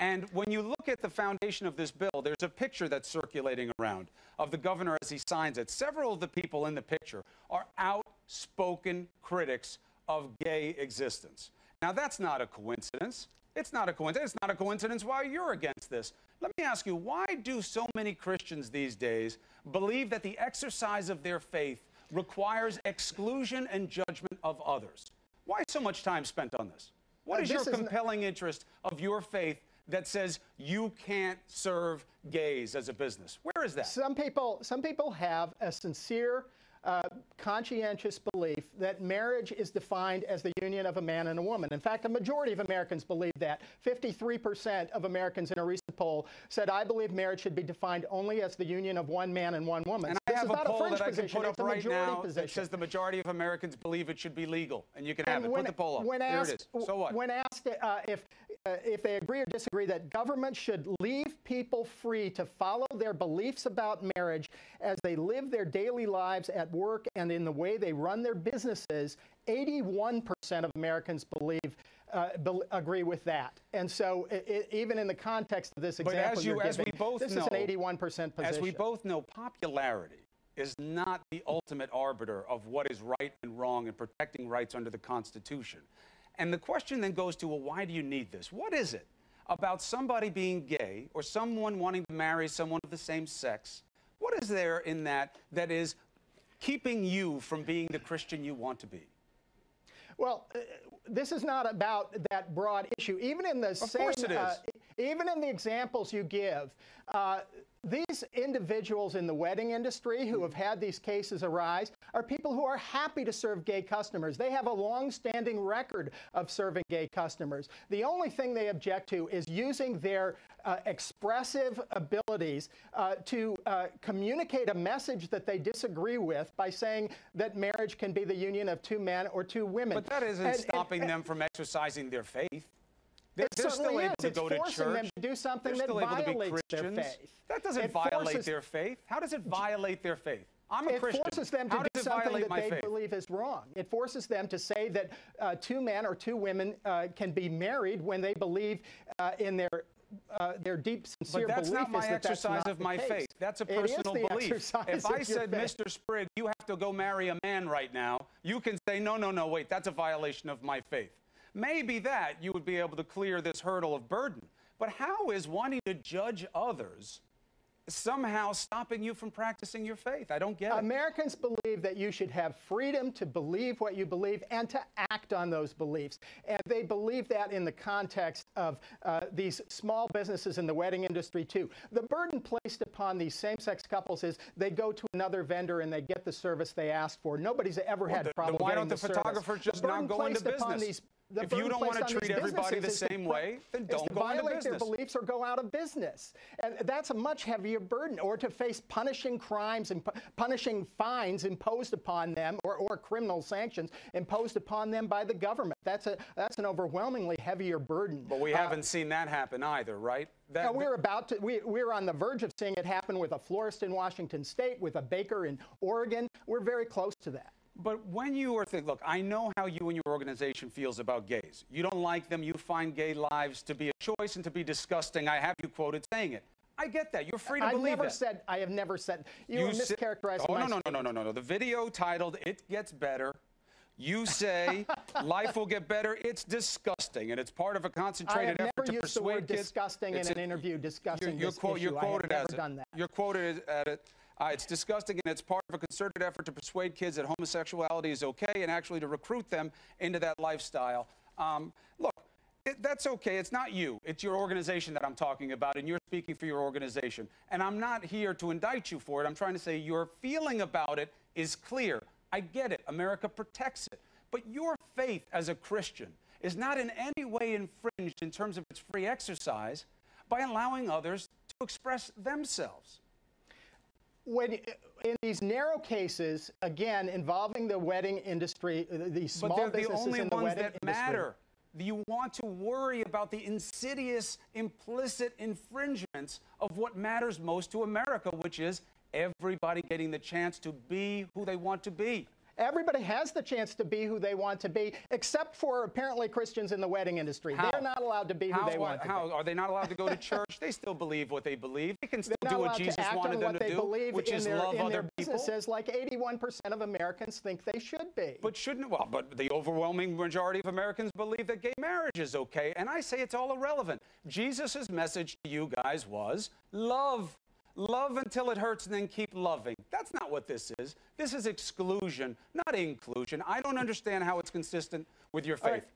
And when you look at the foundation of this bill, there's a picture that's circulating around of the governor as he signs it. Several of the people in the picture are outspoken critics of gay existence. Now, that's not a coincidence. It's not a coincidence. It's not a coincidence why you're against this. Let me ask you, why do so many Christians these days believe that the exercise of their faith requires exclusion and judgment of others? Why so much time spent on this? What is your compelling interest of your faith that says you can't serve gays as a business? Where is that? Some people have a sincere, conscientious belief that marriage is defined as the union of a man and a woman. In fact, a majority of Americans believe that. 53% of Americans in a recent poll said, I believe marriage should be defined only as the union of one man and one woman. And this I have is a not poll a fringe that I can position, put up right now position. that says the majority of Americans believe it should be legal. And you can have it. When, put the poll up. When There asked, it is. So what? When asked if they agree or disagree that government should leave people free to follow their beliefs about marriage as they live their daily lives at work and in the way they run their businesses, 81% of Americans agree with that. And so even in the context of this example as we both this know, is an 81% position. As we both know, popularity is not the ultimate arbiter of what is right and wrong in protecting rights under the Constitution. And the question then goes to, well, why do you need this? What is it about somebody being gay or someone wanting to marry someone of the same sex? What is there in that that is keeping you from being the Christian you want to be? Well, this is not about that broad issue. Even in the Of course it is. Even in the examples you give, these individuals in the wedding industry who have had these cases arise are people who are happy to serve gay customers. They have a long-standing record of serving gay customers. The only thing they object to is using their expressive abilities to communicate a message that they disagree with by saying that marriage can be the union of two men or two women. But that isn't stopping them from exercising their faith. They're still able to go to church. It's forcing them to do something that violates their faith. That doesn't violate their faith. How does it violate their faith? I'm a Christian. It forces them to do something that they believe is wrong. It forces them to say that two men or two women can be married when they believe in their deep, sincere belief. But that's not my exercise of my faith. That's a personal belief. If I said, Mr. Sprigg, you have to go marry a man right now, you can say, no, no, no, wait, that's a violation of my faith. Maybe that you would be able to clear this hurdle of burden. But how is wanting to judge others somehow stopping you from practicing your faith? I don't get it. Americans believe that you should have freedom to believe what you believe and to act on those beliefs. And they believe that in the context of these small businesses in the wedding industry, too. The burden placed upon these same-sex couples is they go to another vendor and they get the service they asked for. Nobody's ever had a problem why getting don't the photographers just not go into business? If you don't want to treat everybody the same way, then don't go into business. Violate their beliefs or go out of business. And that's a much heavier burden. Or to face punishing crimes and punishing fines imposed upon them or criminal sanctions imposed upon them by the government. That's an overwhelmingly heavier burden. But we haven't seen that happen either, right? We're on the verge of seeing it happen with a florist in Washington State, with a baker in Oregon. We're very close to that. But when you are thinking, look, I know how you and your organization feels about gays. You don't like them. You find gay lives to be a choice and to be disgusting. I have you quoted saying it. I get that. You're free to believe that. I have never said. You mischaracterized my statement. No. The video titled, It Gets Better. You say life will get better. It's disgusting, and it's part of a concentrated effort to persuade kids. I have never used the word disgusting in an interview discussing this issue. You're quoted as it. Done that. You're quoted at it. It's disgusting, and it's part of a concerted effort to persuade kids that homosexuality is okay and actually to recruit them into that lifestyle. Look, that's okay. It's not you. It's your organization that I'm talking about, and you're speaking for your organization. And I'm not here to indict you for it. I'm trying to say your feeling about it is clear. I get it. America protects it. But your faith as a Christian is not in any way infringed in terms of its free exercise by allowing others to express themselves. When in these narrow cases, again, involving the wedding industry, these small businesses in the wedding industry. But they're the only ones that matter. You want to worry about the insidious, implicit infringements of what matters most to America, which is everybody getting the chance to be who they want to be. Everybody has the chance to be who they want to be, except for apparently Christians in the wedding industry. They're not allowed to be who they want to be. How? Are they not allowed to go to church? They still believe what they believe. They can still do what Jesus wanted them to do, which is love other people. Businesses, like 81% of Americans think they should be. But but the overwhelming majority of Americans believe that gay marriage is okay, and I say it's all irrelevant. Jesus' message to you guys was love. Love until it hurts and then keep loving. That's not what this is. This is exclusion, not inclusion. I don't understand how it's consistent with your faith.